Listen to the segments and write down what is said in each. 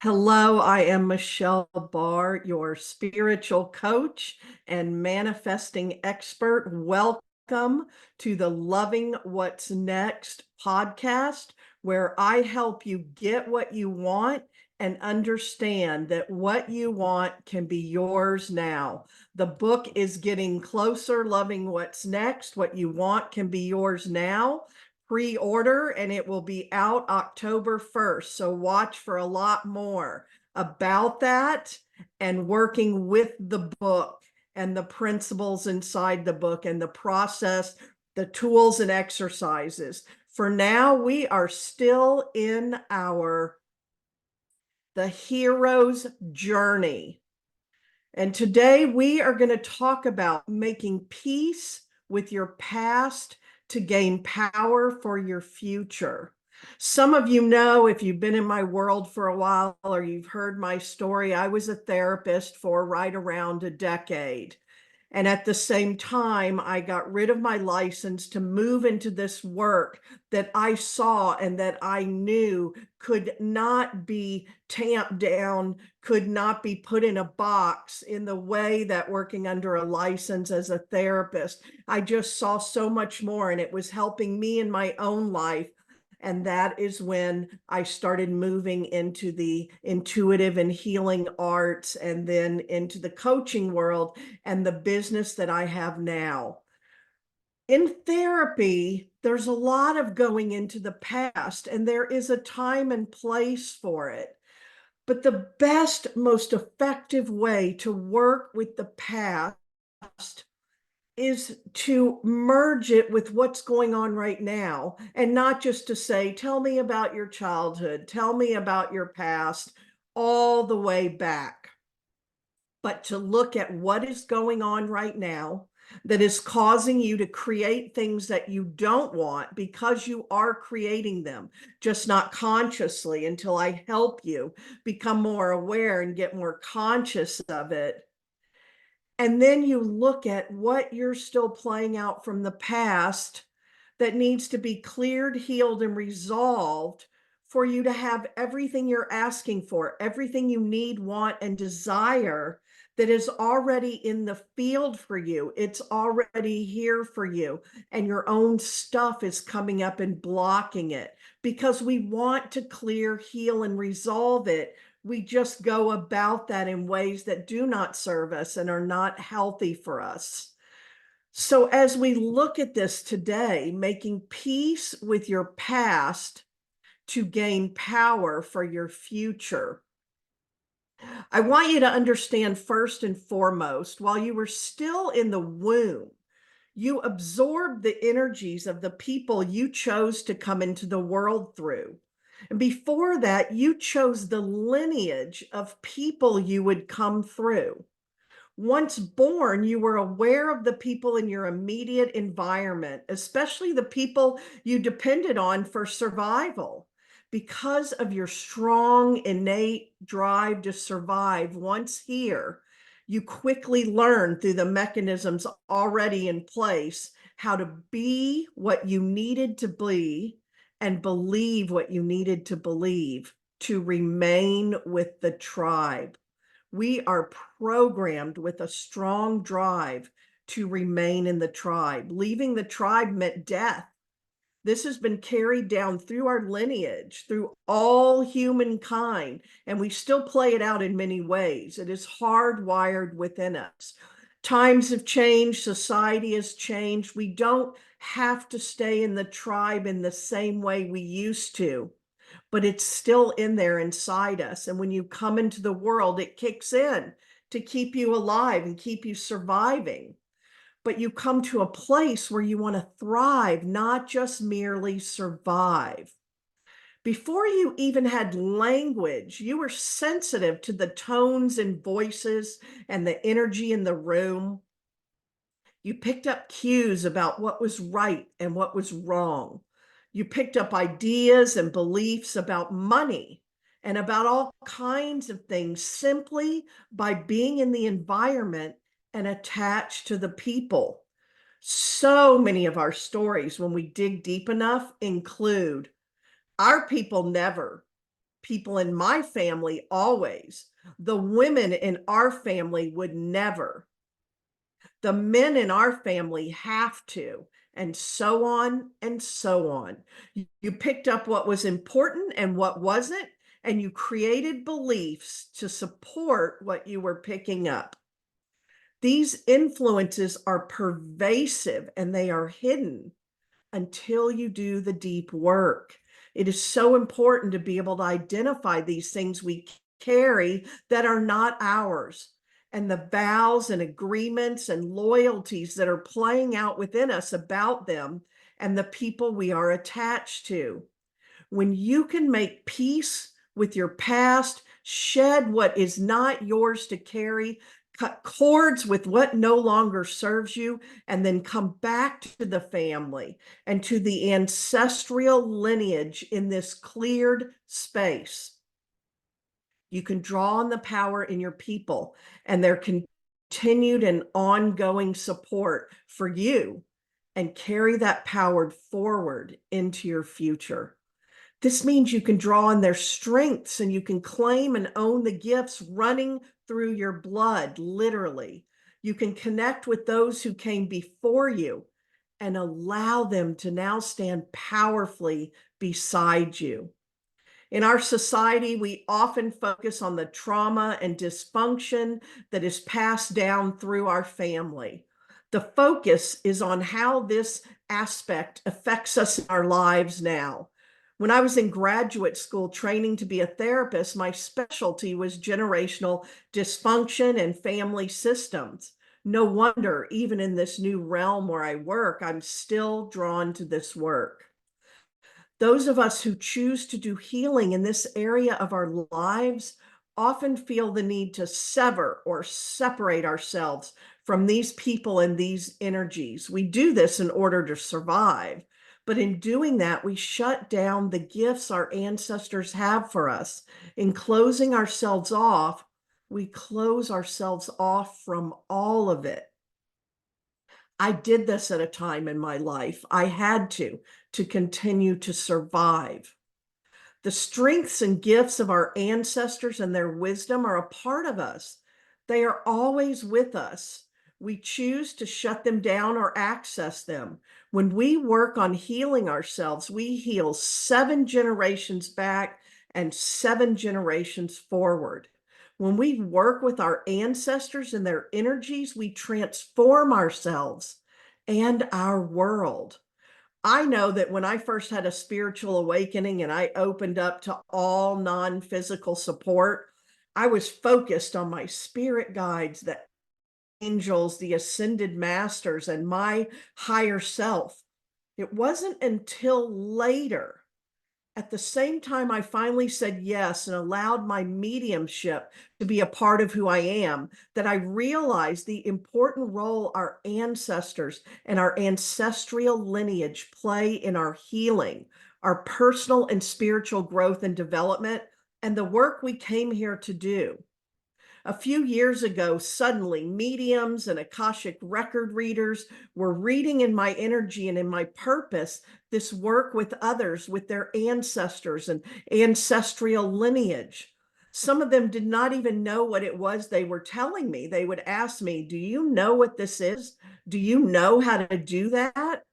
Hello, I am Michelle Barr, your spiritual coach and manifesting expert. Welcome to the Loving What's Next podcast, where I help you get what you want and understand that what you want can be yours now. The book is getting closer, Loving What's Next. What you want can be yours now. Pre-order and it will be out October 1st. So watch for a lot more about that and working with the book and the principles inside the book and the process, the tools and exercises. For now, we are still in the hero's journey. And today we are going to talk about making peace with your past to gain power for your future. Some of you know, if you've been in my world for a while or you've heard my story, I was a therapist for right around a decade. And at the same time, I got rid of my license to move into this work that I saw and that I knew could not be tamped down, could not be put in a box in the way that working under a license as a therapist. I just saw so much more, and it was helping me in my own life. And that is when I started moving into the intuitive and healing arts and then into the coaching world and the business that I have now. In therapy, there's a lot of going into the past, and there is a time and place for it. But the best, most effective way to work with the past is to merge it with what's going on right now, and not just to say, tell me about your childhood, tell me about your past, all the way back, but to look at what is going on right now that is causing you to create things that you don't want because you are creating them, just not consciously, until I help you become more aware and get more conscious of it. And then you look at what you're still playing out from the past that needs to be cleared, healed, and resolved for you to have everything you're asking for, everything you need, want, and desire that is already in the field for you. It's already here for you, and your own stuff is coming up and blocking it because we want to clear, heal, and resolve it. We just go about that in ways that do not serve us and are not healthy for us. So as we look at this today, making peace with your past to gain power for your future, I want you to understand first and foremost, while you were still in the womb, you absorbed the energies of the people you chose to come into the world through. And before that, you chose the lineage of people you would come through. Once born, you were aware of the people in your immediate environment, especially the people you depended on for survival. Because of your strong, innate drive to survive, once here, you quickly learned through the mechanisms already in place how to be what you needed to be and believe what you needed to believe to remain with the tribe. We are programmed with a strong drive to remain in the tribe. Leaving the tribe meant death. This has been carried down through our lineage, through all humankind, and we still play it out in many ways. It is hardwired within us. Times have changed, society has changed. We don't have to stay in the tribe in the same way we used to, but it's still in there inside us. And when you come into the world, it kicks in to keep you alive and keep you surviving. But you come to a place where you want to thrive, not just merely survive. Before you even had language, you were sensitive to the tones and voices and the energy in the room. You picked up cues about what was right and what was wrong. You picked up ideas and beliefs about money and about all kinds of things simply by being in the environment and attached to the people. So many of our stories, when we dig deep enough, include our people never. People in my family always. The women in our family would never. The men in our family have to, and so on and so on. You picked up what was important and what wasn't, and you created beliefs to support what you were picking up. These influences are pervasive and they are hidden until you do the deep work. It is so important to be able to identify these things we carry that are not ours, and the vows and agreements and loyalties that are playing out within us about them and the people we are attached to. When you can make peace with your past, shed what is not yours to carry, cut cords with what no longer serves you, and then come back to the family and to the ancestral lineage in this cleared space. You can draw on the power in your people and their continued and ongoing support for you and carry that power forward into your future. This means you can draw on their strengths and you can claim and own the gifts running through your blood, literally. You can connect with those who came before you and allow them to now stand powerfully beside you. In our society, we often focus on the trauma and dysfunction that is passed down through our family. The focus is on how this aspect affects us in our lives now. When I was in graduate school training to be a therapist, my specialty was generational dysfunction and family systems. No wonder, even in this new realm where I work, I'm still drawn to this work. Those of us who choose to do healing in this area of our lives often feel the need to sever or separate ourselves from these people and these energies. We do this in order to survive, but in doing that, we shut down the gifts our ancestors have for us. In closing ourselves off, we close ourselves off from all of it. I did this at a time in my life. I had to continue to survive. The strengths and gifts of our ancestors and their wisdom are a part of us. They are always with us. We choose to shut them down or access them. When we work on healing ourselves, we heal 7 generations back and 7 generations forward. When we work with our ancestors and their energies, we transform ourselves and our world. I know that when I first had a spiritual awakening and I opened up to all non-physical support, I was focused on my spirit guides, the angels, the ascended masters, and my higher self. It wasn't until later, at the same time I finally said yes and allowed my mediumship to be a part of who I am, that I realized the important role our ancestors and our ancestral lineage play in our healing, our personal and spiritual growth and development, and the work we came here to do. A few years ago, suddenly mediums and Akashic record readers were reading in my energy and in my purpose this work with others, with their ancestors and ancestral lineage. Some of them did not even know what it was they were telling me. They would ask me, "Do you know what this is? Do you know how to do that?"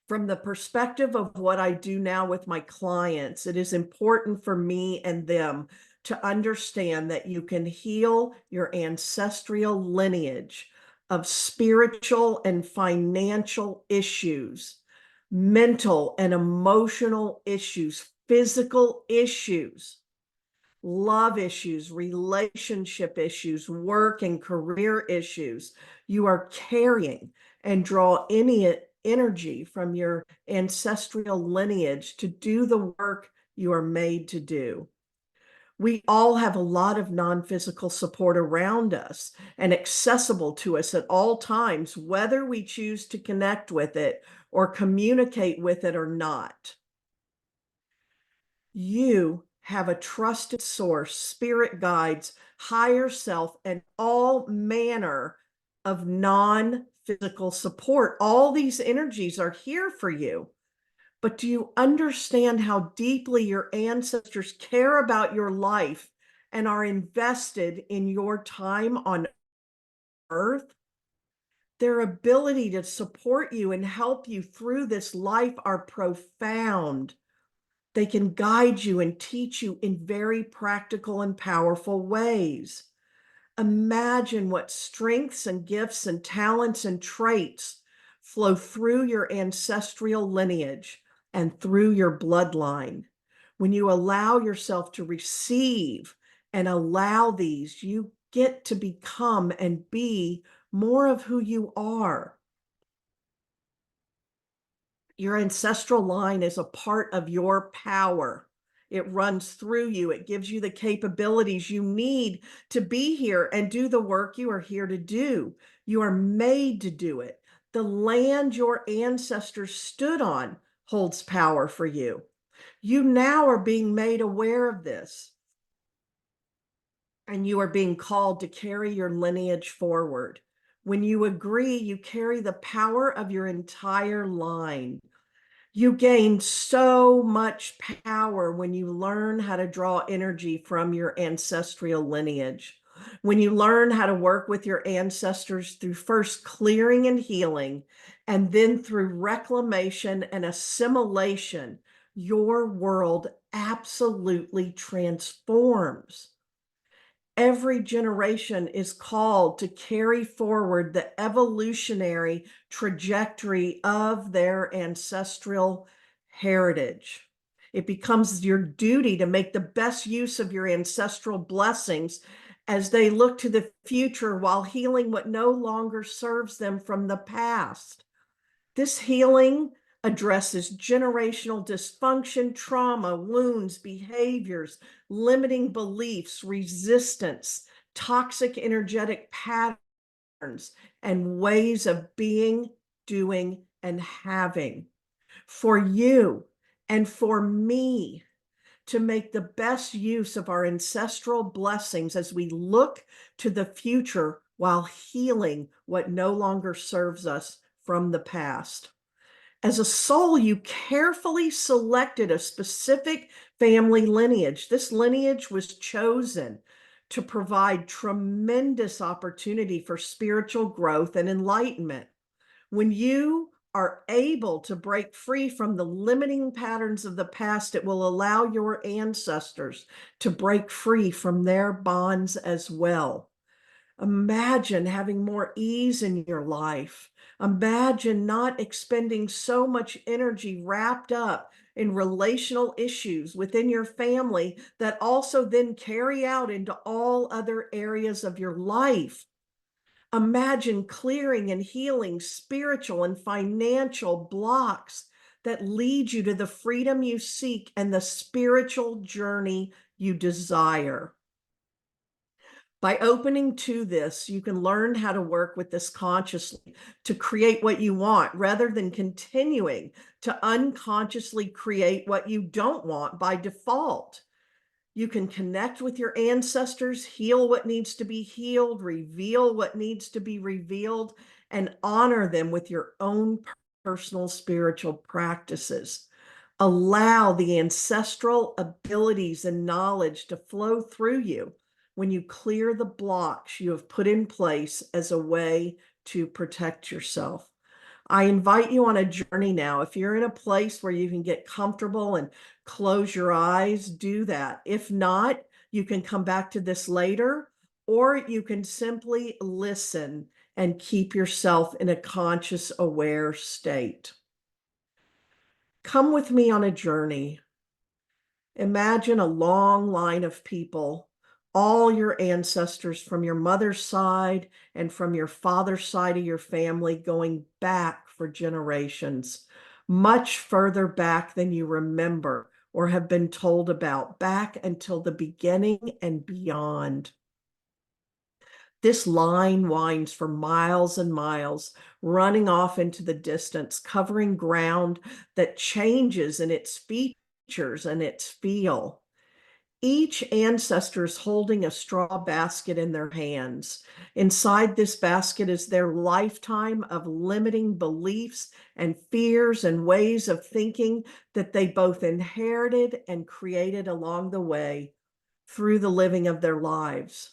From the perspective of what I do now with my clients, it is important for me and them to understand that you can heal your ancestral lineage of spiritual and financial issues, mental and emotional issues, physical issues, love issues, relationship issues, work and career issues. You are carrying and draw any energy from your ancestral lineage to do the work you are made to do. We all have a lot of non-physical support around us and accessible to us at all times, whether we choose to connect with it or communicate with it or not. You have a trusted source, spirit guides, higher self, and all manner of non-physical support. All these energies are here for you. But do you understand how deeply your ancestors care about your life and are invested in your time on earth? Their ability to support you and help you through this life are profound. They can guide you and teach you in very practical and powerful ways. Imagine what strengths and gifts and talents and traits flow through your ancestral lineage and through your bloodline. When you allow yourself to receive and allow these, you get to become and be more of who you are. Your ancestral line is a part of your power. It runs through you. It gives you the capabilities you need to be here and do the work you are here to do. You are made to do it. The land your ancestors stood on holds power for you. You now are being made aware of this, and you are being called to carry your lineage forward. When you agree, you carry the power of your entire line. You gain so much power when you learn how to draw energy from your ancestral lineage. When you learn how to work with your ancestors through first clearing and healing, and then through reclamation and assimilation, your world absolutely transforms. Every generation is called to carry forward the evolutionary trajectory of their ancestral heritage. It becomes your duty to make the best use of your ancestral blessings as they look to the future while healing what no longer serves them from the past. This healing addresses generational dysfunction, trauma, wounds, behaviors, limiting beliefs, resistance, toxic energetic patterns, and ways of being, doing, and having. For you and for me to make the best use of our ancestral blessings as we look to the future while healing what no longer serves us from the past. As a soul, you carefully selected a specific family lineage. This lineage was chosen to provide tremendous opportunity for spiritual growth and enlightenment. When you are able to break free from the limiting patterns of the past, it will allow your ancestors to break free from their bonds as well. Imagine having more ease in your life. Imagine not expending so much energy wrapped up in relational issues within your family that also then carry out into all other areas of your life. Imagine clearing and healing spiritual and financial blocks that lead you to the freedom you seek and the spiritual journey you desire. By opening to this, you can learn how to work with this consciously to create what you want rather than continuing to unconsciously create what you don't want by default. You can connect with your ancestors, heal what needs to be healed, reveal what needs to be revealed, and honor them with your own personal spiritual practices. Allow the ancestral abilities and knowledge to flow through you when you clear the blocks you have put in place as a way to protect yourself. I invite you on a journey now. If you're in a place where you can get comfortable and close your eyes, do that. If not, you can come back to this later, or you can simply listen and keep yourself in a conscious, aware state. Come with me on a journey. Imagine a long line of people, all your ancestors from your mother's side and from your father's side of your family going back for generations, much further back than you remember or have been told about, back until the beginning and beyond. This line winds for miles and miles, running off into the distance, covering ground that changes in its features and its feel. Each ancestor is holding a straw basket in their hands. Inside this basket is their lifetime of limiting beliefs and fears and ways of thinking that they both inherited and created along the way through the living of their lives.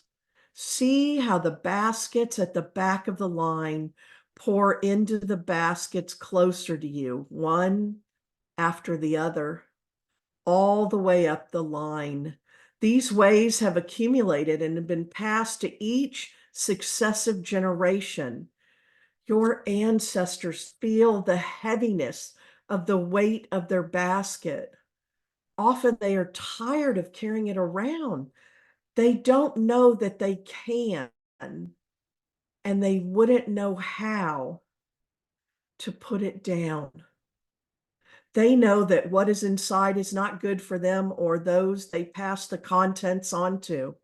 See how the baskets at the back of the line pour into the baskets closer to you, one after the other, all the way up the line. These ways have accumulated and have been passed to each successive generation. Your ancestors feel the heaviness of the weight of their basket. Often they are tired of carrying it around. They don't know that they can, and they wouldn't know how to put it down. They know that what is inside is not good for them or those they pass the contents on to.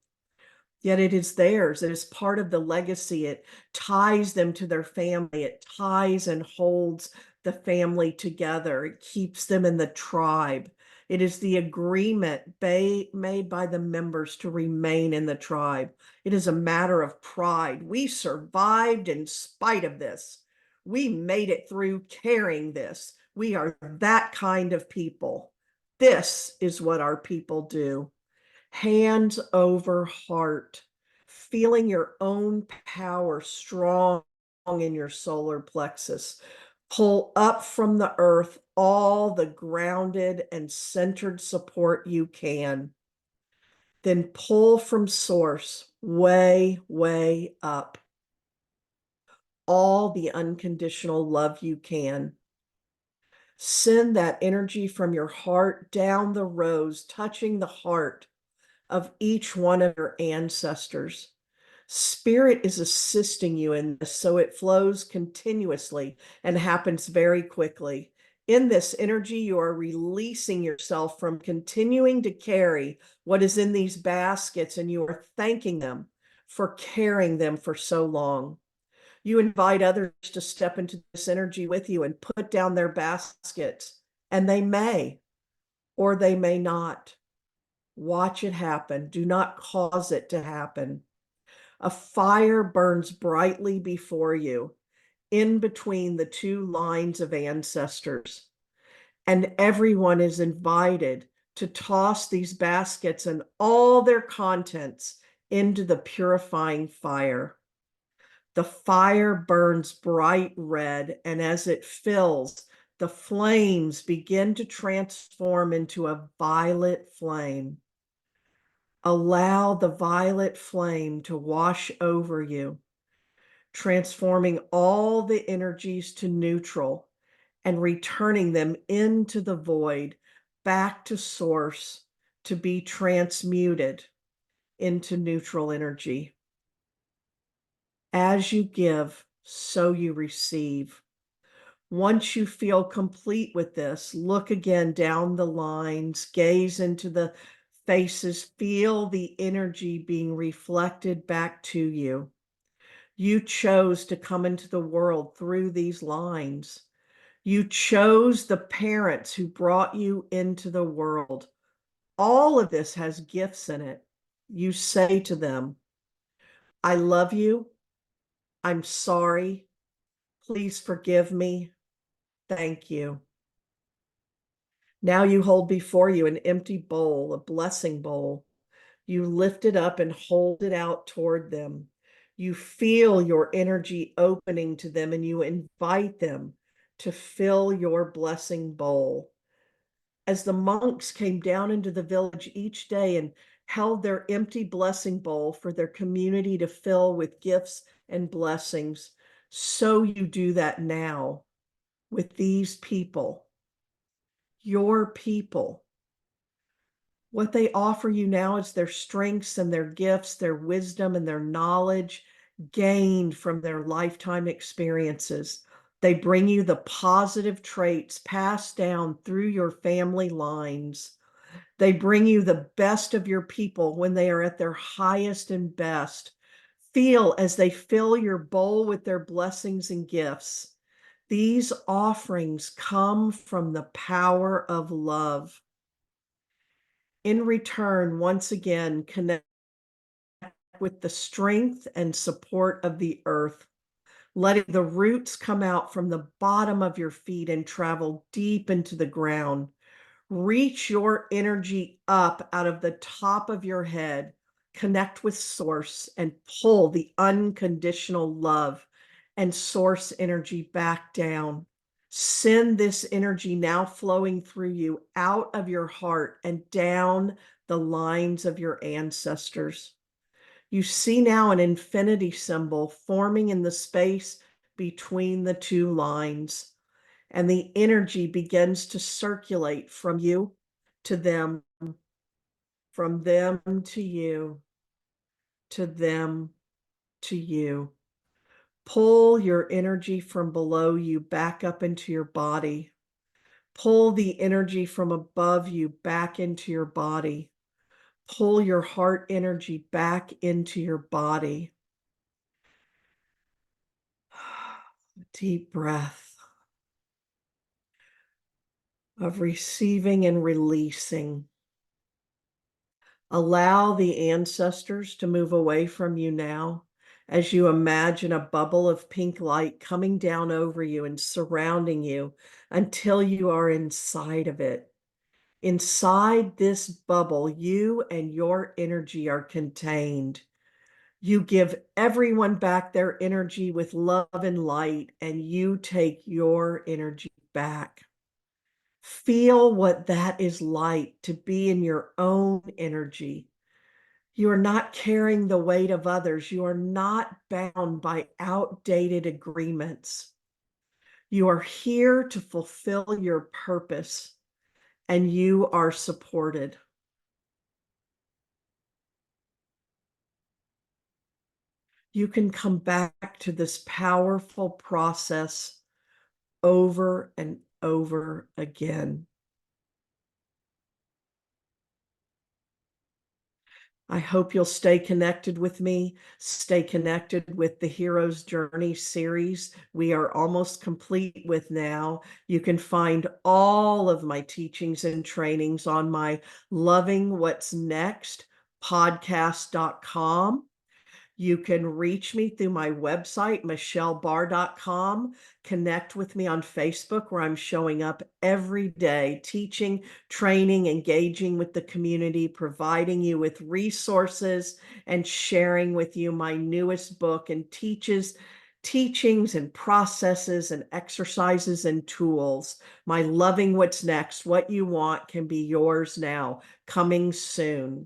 Yet it is theirs. It is part of the legacy. It ties them to their family. It ties and holds the family together. It keeps them in the tribe. It is the agreement made by the members to remain in the tribe. It is a matter of pride. We survived in spite of this. We made it through carrying this. We are that kind of people. This is what our people do. Hands over heart, feeling your own power strong in your solar plexus. Pull up from the earth all the grounded and centered support you can. Then pull from source way, way up all the unconditional love you can. Send that energy from your heart down the rows, touching the heart of each one of your ancestors. Spirit is assisting you in this, so it flows continuously and happens very quickly. In this energy, you are releasing yourself from continuing to carry what is in these baskets, and you are thanking them for carrying them for so long. You invite others to step into this energy with you and put down their baskets, and they may or they may not. Watch it happen. Do not cause it to happen. A fire burns brightly before you, in between the two lines of ancestors, and everyone is invited to toss these baskets and all their contents into the purifying fire. The fire burns bright red, and as it fills, the flames begin to transform into a violet flame. Allow the violet flame to wash over you, transforming all the energies to neutral and returning them into the void, back to source, to be transmuted into neutral energy. As you give, so you receive. Once you feel complete with this, look again down the lines, gaze into the faces, feel the energy being reflected back to you. You chose to come into the world through these lines. You chose the parents who brought you into the world. All of this has gifts in it. You say to them, I love you. I'm sorry. Please forgive me. Thank you. Now you hold before you an empty bowl, a blessing bowl. You lift it up and hold it out toward them. You feel your energy opening to them, and you invite them to fill your blessing bowl. As the monks came down into the village each day and held their empty blessing bowl for their community to fill with gifts and blessings, so you do that now with these people, your people. What they offer you now is their strengths and their gifts, their wisdom and their knowledge gained from their lifetime experiences. They bring you the positive traits passed down through your family lines. They bring you the best of your people when they are at their highest and best. Feel as they fill your bowl with their blessings and gifts. These offerings come from the power of love. In return, once again, connect with the strength and support of the earth, letting the roots come out from the bottom of your feet and travel deep into the ground. Reach your energy up out of the top of your head, connect with source, and pull the unconditional love and source energy back down. Send this energy now flowing through you out of your heart and down the lines of your ancestors. You see now an infinity symbol forming in the space between the two lines, and the energy begins to circulate from you to them, from them to you, to them to you. Pull your energy from below you back up into your body. Pull the energy from above you back into your body. Pull your heart energy back into your body. Deep breath of receiving and releasing. Allow the ancestors to move away from you now as you imagine a bubble of pink light coming down over you and surrounding you until you are inside of it. Inside this bubble, you and your energy are contained. You give everyone back their energy with love and light, and you take your energy back. Feel what that is like to be in your own energy. You are not carrying the weight of others. You are not bound by outdated agreements. You are here to fulfill your purpose, and you are supported. You can come back to this powerful process over and over again. I hope you'll stay connected with me, stay connected with the Hero's Journey series we are almost complete with now. You can find all of my teachings and trainings on my Loving What's Next podcast.com. You can reach me through my website, michellebarr.com. Connect with me on Facebook, where I'm showing up every day, teaching, training, engaging with the community, providing you with resources, and sharing with you my newest book and teachings and processes and exercises and tools. My Loving What's Next, What You Want can be yours now, coming soon.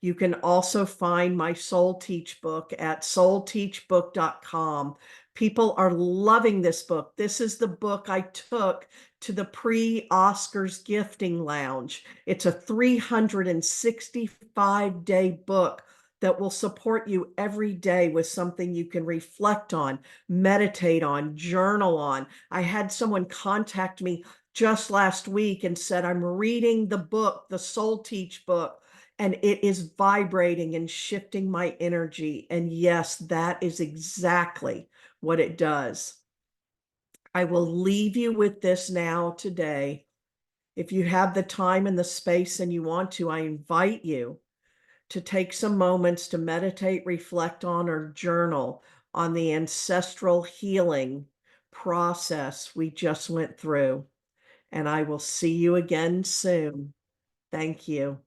You can also find my Soul Teach book at soulteachbook.com. People are loving this book. This is the book I took to the pre-Oscars gifting lounge. It's a 365-day book that will support you every day with something you can reflect on, meditate on, journal on. I had someone contact me just last week and said, I'm reading the book, the Soul Teach book, and it is vibrating and shifting my energy. And yes, that is exactly what it does. I will leave you with this now today. If you have the time and the space and you want to, I invite you to take some moments to meditate, reflect on, or journal on the ancestral healing process we just went through. And I will see you again soon. Thank you.